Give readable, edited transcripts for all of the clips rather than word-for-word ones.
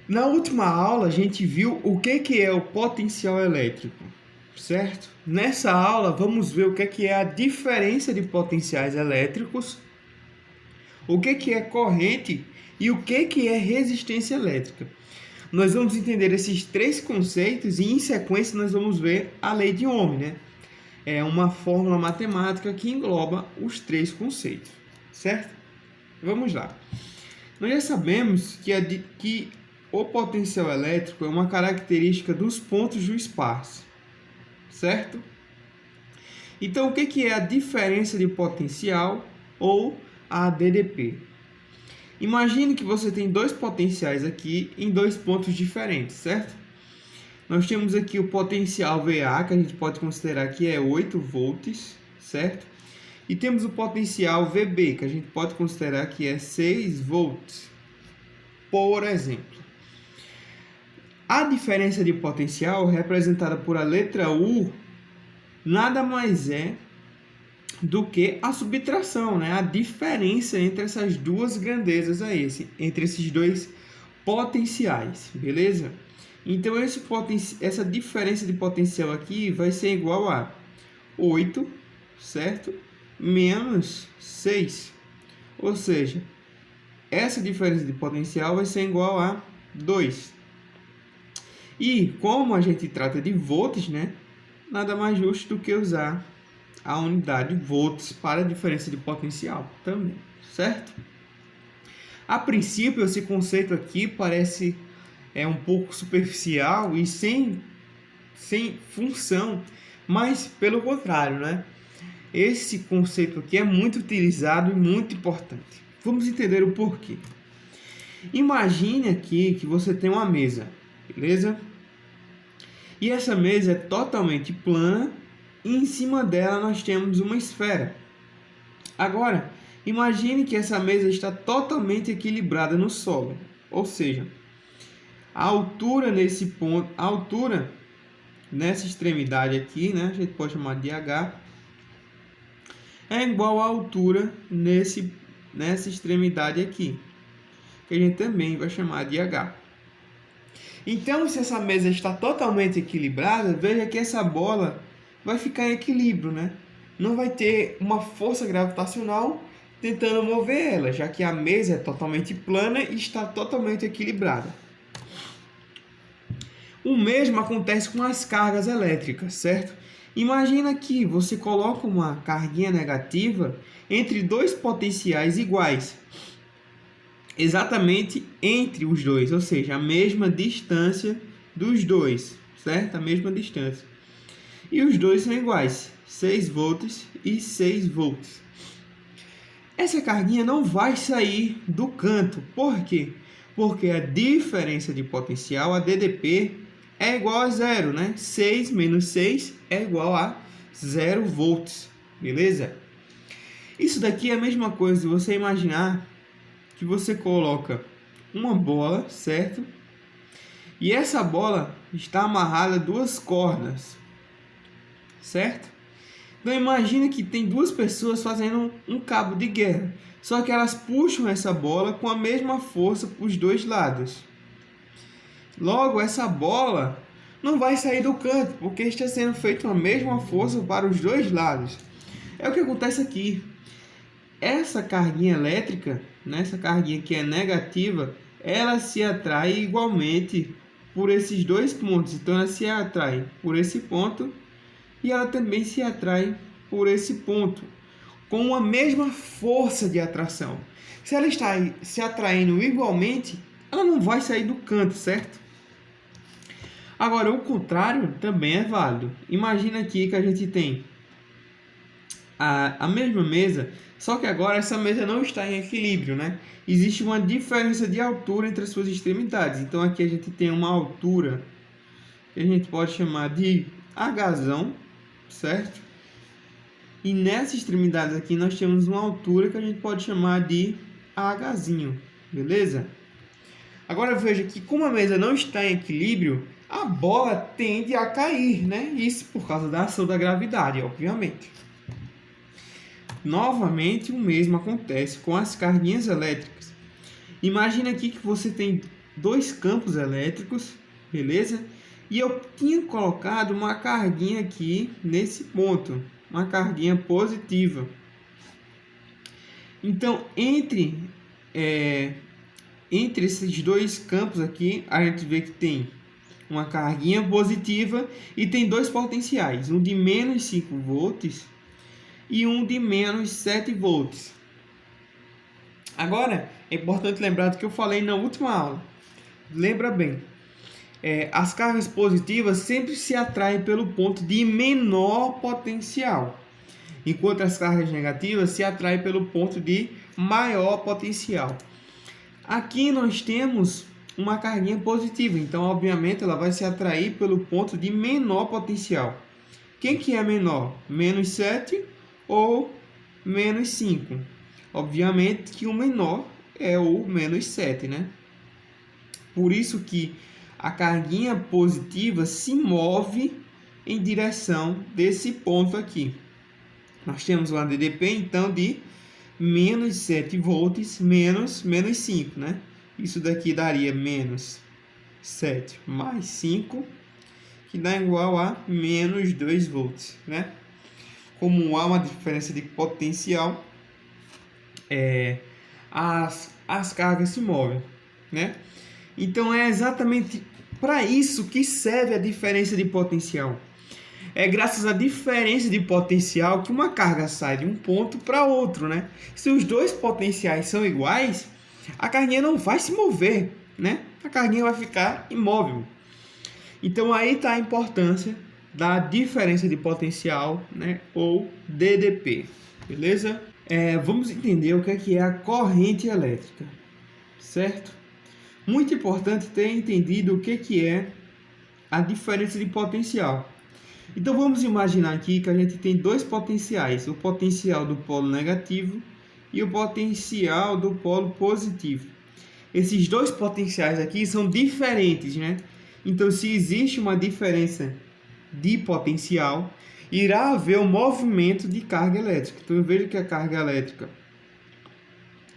Na última aula, a gente viu o que é o potencial elétrico, certo? Nessa aula, vamos ver o que é a diferença de potenciais elétricos, o que é corrente e o que é resistência elétrica. Nós vamos entender esses três conceitos e, em sequência, nós vamos ver a lei de Ohm, né? É uma fórmula matemática que engloba os três conceitos, certo? Vamos lá. Nós já sabemos que o potencial elétrico é uma característica dos pontos do espaço, certo? Então, o que é a diferença de potencial ou a DDP? Imagine que você tem dois potenciais aqui em dois pontos diferentes, certo? Nós temos aqui o potencial VA, que a gente pode considerar que é 8 volts, certo? E temos o potencial VB, que a gente pode considerar que é 6 volts, por exemplo. A diferença de potencial, representada por a letra U, nada mais é do que a subtração, né? A diferença entre essas duas grandezas aí, entre esses dois potenciais, beleza? Então, essa diferença de potencial aqui vai ser igual a 8, certo? Menos 6. Ou seja, essa diferença de potencial vai ser igual a 2. E como a gente trata de volts, né? Nada mais justo do que usar a unidade volts para a diferença de potencial também, certo? A princípio, esse conceito aqui parece um pouco superficial e sem função, mas pelo contrário, né? Esse conceito aqui é muito utilizado e muito importante. Vamos entender o porquê. Imagine aqui que você tem uma mesa, beleza? E essa mesa é totalmente plana e em cima dela nós temos uma esfera. Agora, imagine que essa mesa está totalmente equilibrada no solo, ou seja, a altura nesse ponto, a altura nessa extremidade aqui, né, a gente pode chamar de H, é igual à altura nessa extremidade aqui, que a gente também vai chamar de H. Então, se essa mesa está totalmente equilibrada, veja que essa bola vai ficar em equilíbrio, né? Não vai ter uma força gravitacional tentando mover ela, já que a mesa é totalmente plana e está totalmente equilibrada. O mesmo acontece com as cargas elétricas, certo? Imagina que você coloca uma carguinha negativa entre dois potenciais iguais, exatamente entre os dois, ou seja, a mesma distância dos dois, certo? A mesma distância. E os dois são iguais, 6 volts e 6 volts. Essa carguinha não vai sair do canto. Por quê? Porque a diferença de potencial, a DDP, é igual a zero, né? 6 menos 6 é igual a 0 volts, beleza? Isso daqui é a mesma coisa de você imaginar que você coloca uma bola, certo? E essa bola está amarrada a duas cordas, certo? Então imagina que tem duas pessoas fazendo um cabo de guerra, só que elas puxam essa bola com a mesma força para os dois lados. Logo, essa bola não vai sair do canto, porque está sendo feita a mesma força para os dois lados. É o que acontece aqui. Essa carguinha elétrica, essa carguinha que é negativa, ela se atrai igualmente por esses dois pontos. Então, ela se atrai por esse ponto e ela também se atrai por esse ponto, com a mesma força de atração. Se ela está se atraindo igualmente, ela não vai sair do canto, certo? Agora, o contrário também é válido. Imagina aqui que a gente tem a mesma mesa, só que agora essa mesa não está em equilíbrio, né? Existe uma diferença de altura entre as suas extremidades. Então, aqui a gente tem uma altura que a gente pode chamar de H, certo? E nessa extremidade aqui nós temos uma altura que a gente pode chamar de AH, beleza? Agora veja que como a mesa não está em equilíbrio, a bola tende a cair, né? Isso por causa da ação da gravidade, obviamente. Novamente, o mesmo acontece com as carguinhas elétricas. Imagina aqui que você tem dois campos elétricos, beleza? E eu tinha colocado uma carguinha aqui nesse ponto, uma carguinha positiva. Então, entre esses dois campos aqui, a gente vê que tem uma carguinha positiva e tem dois potenciais, um de menos 5 volts e um de menos 7 volts. Agora, é importante lembrar do que eu falei na última aula. Lembra bem, as cargas positivas sempre se atraem pelo ponto de menor potencial, enquanto as cargas negativas se atraem pelo ponto de maior potencial. Aqui nós temos uma carguinha positiva, então obviamente ela vai se atrair pelo ponto de menor potencial. Quem que é menor? Menos 7 ou menos 5? Obviamente que o menor é o menos 7, né? Por isso que a carguinha positiva se move em direção desse ponto aqui. Nós temos um ADDP, então, de menos 7 volts menos 5, né? Isso daqui daria menos 7 mais 5, que dá igual a menos 2 volts, né? Como há uma diferença de potencial, as cargas se movem, né? Então é exatamente para isso que serve a diferença de potencial. É graças à diferença de potencial que uma carga sai de um ponto para outro, né? Se os dois potenciais são iguais, a carguinha não vai se mover, né? A carguinha vai ficar imóvel. Então aí está a importância da diferença de potencial, né? Ou DDP, beleza? Vamos entender o que é a corrente elétrica, certo? Muito importante ter entendido o que é a diferença de potencial. Então vamos imaginar aqui que a gente tem dois potenciais, o potencial do polo negativo e o potencial do polo positivo. Esses dois potenciais aqui são diferentes, né? Então se existe uma diferença de potencial, irá haver um movimento de carga elétrica. Então eu vejo que a carga elétrica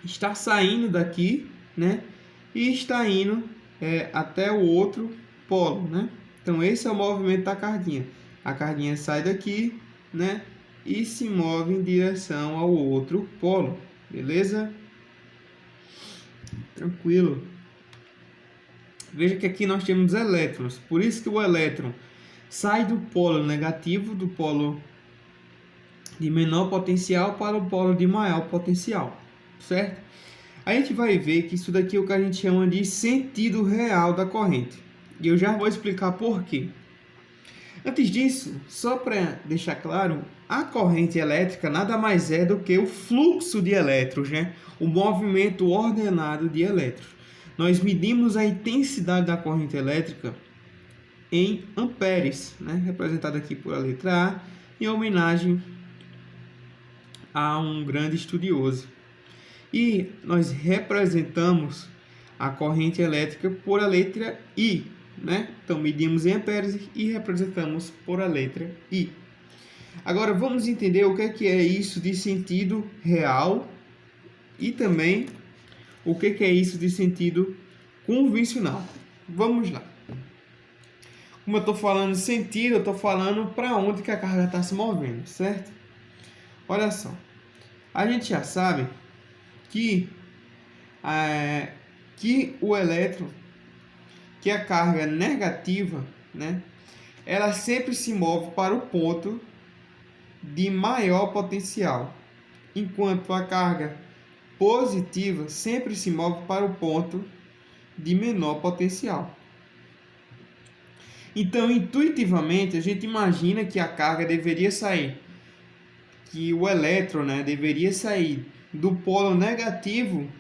está saindo daqui, né? E está indo até o outro polo, né? Então esse é o movimento da carguinha. A carguinha sai daqui, né? E se move em direção ao outro polo, beleza? Tranquilo. Veja que aqui nós temos elétrons, por isso que o elétron sai do polo negativo, do polo de menor potencial para o polo de maior potencial, certo? A gente vai ver que isso daqui é o que a gente chama de sentido real da corrente. E eu já vou explicar por quê. Antes disso, só para deixar claro, a corrente elétrica nada mais é do que o fluxo de elétrons, né? O movimento ordenado de elétrons. Nós medimos a intensidade da corrente elétrica em amperes, né? Representada aqui por a letra A, em homenagem a um grande estudioso. E nós representamos a corrente elétrica por a letra I, né? Então medimos em amperes e representamos por a letra I. Agora vamos entender o que é isso de sentido real e também o que é isso de sentido convencional. Vamos lá. Como eu estou falando de sentido, eu estou falando para onde que a carga está se movendo, certo? Olha só, a gente já sabe que o elétron, que a carga negativa, né, ela sempre se move para o ponto de maior potencial, enquanto a carga positiva sempre se move para o ponto de menor potencial. Então, intuitivamente, a gente imagina que a carga deveria sair, que o elétron, né, deveria sair do polo negativo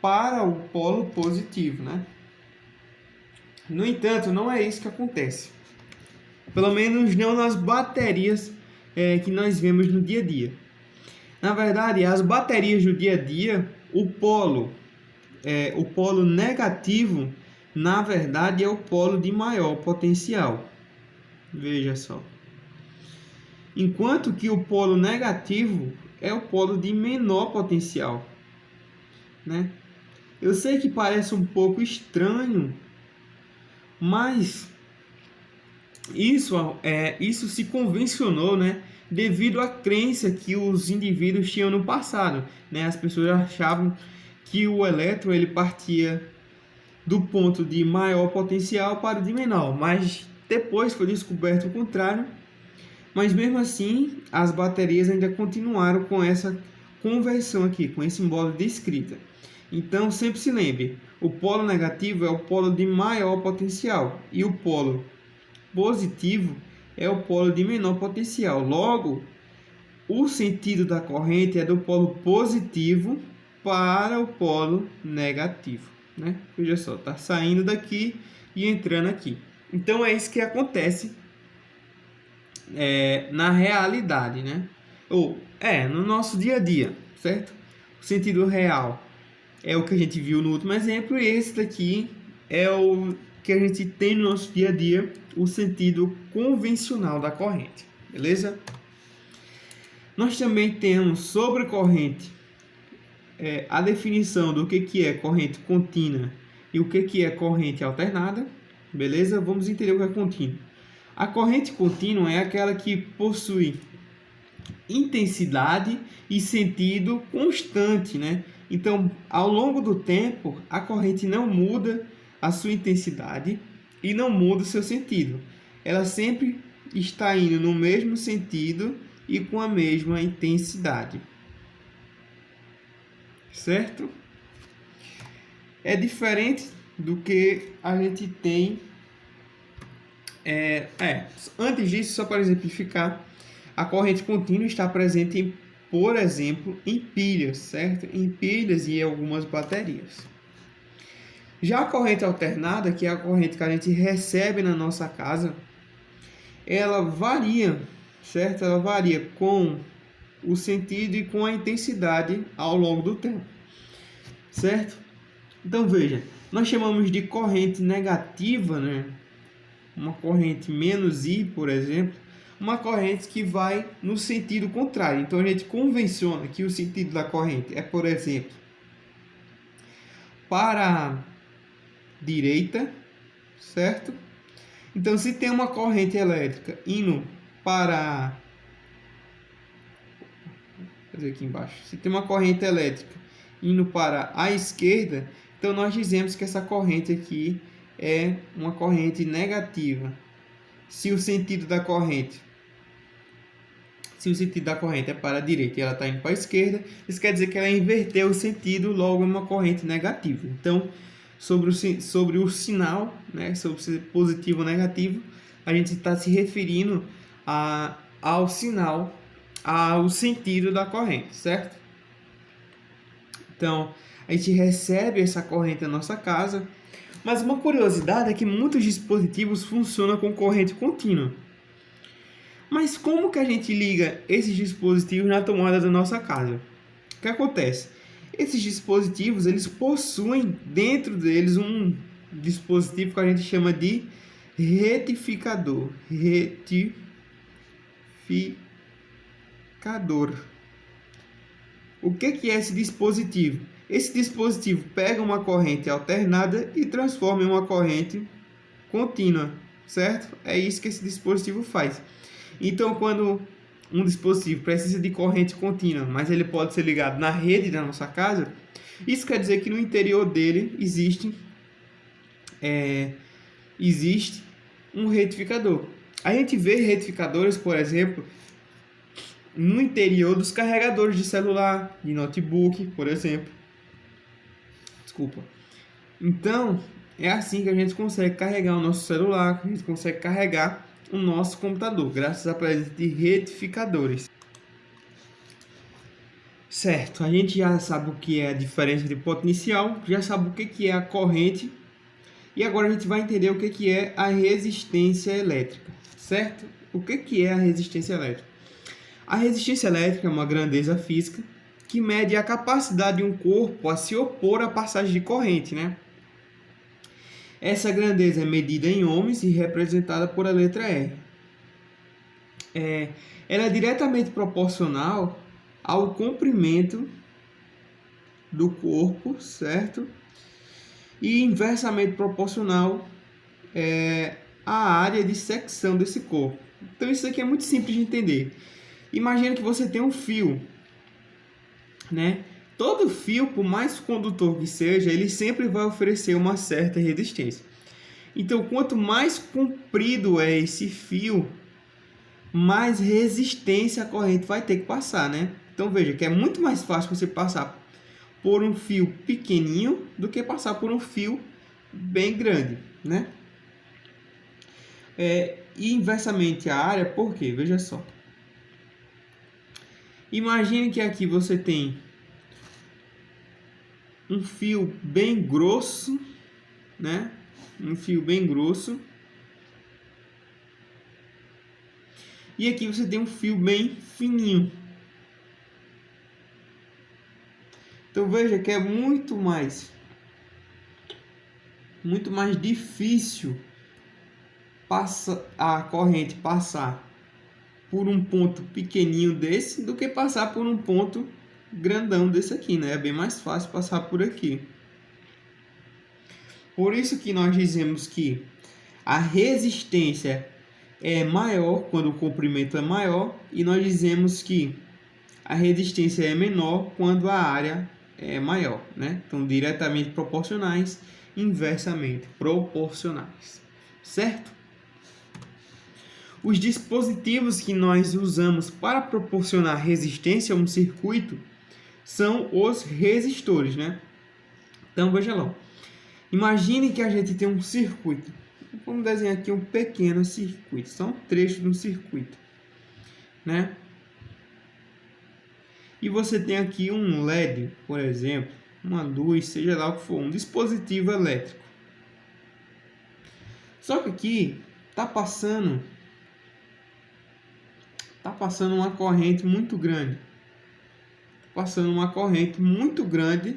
para o polo positivo, né? No entanto, não é isso que acontece. Pelo menos não nas baterias que nós vemos no dia a dia. Na verdade, as baterias do dia a dia, o polo negativo, na verdade, é o polo de maior potencial. Veja só. Enquanto que o polo negativo é o polo de menor potencial, né? Eu sei que parece um pouco estranho, mas isso se convencionou, né, devido à crença que os indivíduos tinham no passado, né? As pessoas achavam que o elétron ele partia do ponto de maior potencial para o de menor, mas depois foi descoberto o contrário. Mas mesmo assim, as baterias ainda continuaram com essa conversão aqui, com esse modo de escrita. Então, sempre se lembre, o polo negativo é o polo de maior potencial e o polo positivo é o polo de menor potencial. Logo, o sentido da corrente é do polo positivo para o polo negativo, né? Veja só, está saindo daqui e entrando aqui. Então, é isso que acontece na realidade, né? No nosso dia a dia, certo? O sentido real é o que a gente viu no último exemplo, e esse daqui é o que a gente tem no nosso dia a dia, o sentido convencional da corrente, beleza? Nós também temos sobre corrente a definição do que é corrente contínua e o que é corrente alternada, beleza? Vamos entender o que é contínuo. A corrente contínua é aquela que possui intensidade e sentido constante, né? Então, ao longo do tempo, a corrente não muda a sua intensidade e não muda o seu sentido. Ela sempre está indo no mesmo sentido e com a mesma intensidade. Certo? É diferente do que a gente tem. Antes disso, só para exemplificar, a corrente contínua está presente, por exemplo, em pilhas, certo? Em pilhas e em algumas baterias. Já a corrente alternada, que é a corrente que a gente recebe na nossa casa, ela varia, certo? Ela varia com o sentido e com a intensidade ao longo do tempo, certo? Então veja, nós chamamos de corrente negativa, né? Uma corrente menos I, por exemplo, uma corrente que vai no sentido contrário. Então a gente convenciona que o sentido da corrente é, por exemplo, para a direita, certo? Então se tem uma corrente elétrica indo para aqui embaixo, se tem uma corrente elétrica indo para a esquerda, então nós dizemos que essa corrente aqui é uma corrente negativa. Se o sentido da corrente é para a direita e ela está indo para a esquerda, isso quer dizer que ela inverteu o sentido, logo é uma corrente negativa. Então, sobre o sinal, né, sobre ser positivo ou negativo, a gente está se referindo ao sinal, ao sentido da corrente, certo? Então, a gente recebe essa corrente na nossa casa, mas uma curiosidade é que muitos dispositivos funcionam com corrente contínua. Mas como que a gente liga esses dispositivos na tomada da nossa casa? O que acontece? Esses dispositivos, eles possuem dentro deles um dispositivo que a gente chama de retificador. O que é esse dispositivo? Esse dispositivo pega uma corrente alternada e transforma em uma corrente contínua, certo? É isso que esse dispositivo faz. Então, quando um dispositivo precisa de corrente contínua, mas ele pode ser ligado na rede da nossa casa, isso quer dizer que no interior dele existe um retificador. A gente vê retificadores, por exemplo, no interior dos carregadores de celular, de notebook, por exemplo. Então, é assim que a gente consegue carregar o nosso celular, que a gente consegue carregar o nosso computador, graças à presença de retificadores. Certo, a gente já sabe o que é a diferença de potencial, já sabe o que é a corrente, e agora a gente vai entender o que é a resistência elétrica, certo? O que é a resistência elétrica? A resistência elétrica é uma grandeza física que mede a capacidade de um corpo a se opor à passagem de corrente, né? Essa grandeza é medida em ohms e representada por a letra R. Ela é diretamente proporcional ao comprimento do corpo, certo? E inversamente proporcional é a área de secção desse corpo. Então isso aqui é muito simples de entender. Imagina que você tem um fio, né? Todo fio, por mais condutor que seja, ele sempre vai oferecer uma certa resistência. Então, quanto mais comprido é esse fio, mais resistência a corrente vai ter que passar, né? Então, veja que é muito mais fácil você passar por um fio pequenininho do que passar por um fio bem grande, né? E inversamente a área, por quê? Veja só. Imagine que aqui você tem um fio bem grosso, né? Um fio bem grosso. E aqui você tem um fio bem fininho. Então veja que é muito mais difícil a corrente passar por um ponto pequenininho desse do que passar por um ponto grandão desse aqui, né? É bem mais fácil passar por aqui. Por isso que nós dizemos que a resistência é maior quando o comprimento é maior, e nós dizemos que a resistência é menor quando a área é maior, né? Então, diretamente proporcionais, inversamente proporcionais, certo? Os dispositivos que nós usamos para proporcionar resistência a um circuito são os resistores, né? Então, veja lá. Imagine que a gente tem um circuito. Vamos desenhar aqui um pequeno circuito, só um trecho de um circuito, né? E você tem aqui um LED, por exemplo, uma luz, seja lá o que for, um dispositivo elétrico. Só que aqui está passando uma corrente muito grande. Passando uma corrente muito grande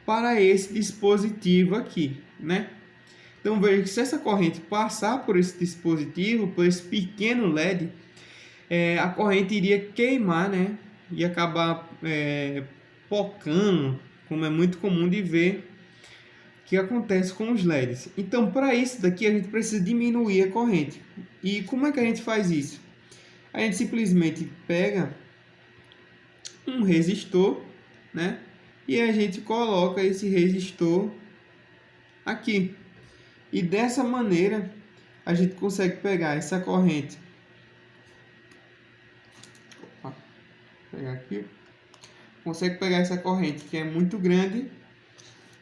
para esse dispositivo aqui, né? Então veja que se essa corrente passar por esse dispositivo, por esse pequeno LED, a corrente iria queimar, né? E acabar pocando, como é muito comum de ver que acontece com os LEDs. Então, para isso daqui, a gente precisa diminuir a corrente. E como é que a gente faz isso? A gente simplesmente pega um resistor, né? E a gente coloca esse resistor aqui. E dessa maneira, a gente consegue pegar essa corrente. Pegar aqui. Consegue pegar essa corrente que é muito grande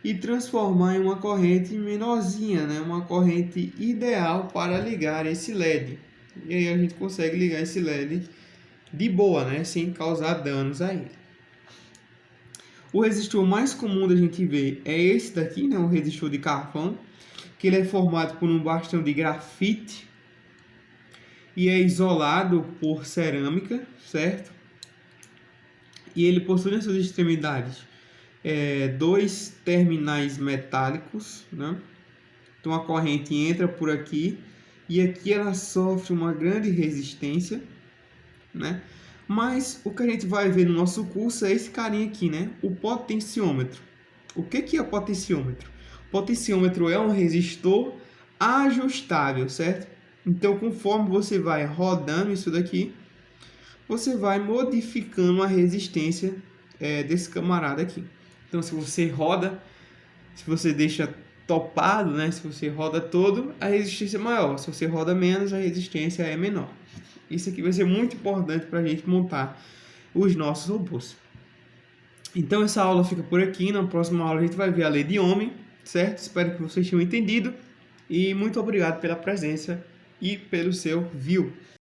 e transformar em uma corrente menorzinha, né? Uma corrente ideal para ligar esse LED. E aí a gente consegue ligar esse LED de boa, né? Sem causar danos a ele. O resistor mais comum da gente ver é esse daqui, né? O resistor de carvão, que ele é formado por um bastão de grafite e é isolado por cerâmica, certo? E ele possui nas suas extremidades dois terminais metálicos, né? Então a corrente entra por aqui e aqui ela sofre uma grande resistência, né? Mas o que a gente vai ver no nosso curso é esse carinha aqui, né? O potenciômetro. O que é o potenciômetro? O potenciômetro é um resistor ajustável, certo? Então, conforme você vai rodando isso daqui, você vai modificando a resistência desse camarada aqui. Então, se você roda, se você deixa topado, né? Se você roda todo, a resistência é maior. Se você roda menos, a resistência é menor. Isso aqui vai ser muito importante para a gente montar os nossos robôs. Então, essa aula fica por aqui. Na próxima aula, a gente vai ver a lei de Ohm, certo? Espero que vocês tenham entendido. E muito obrigado pela presença e pelo seu view.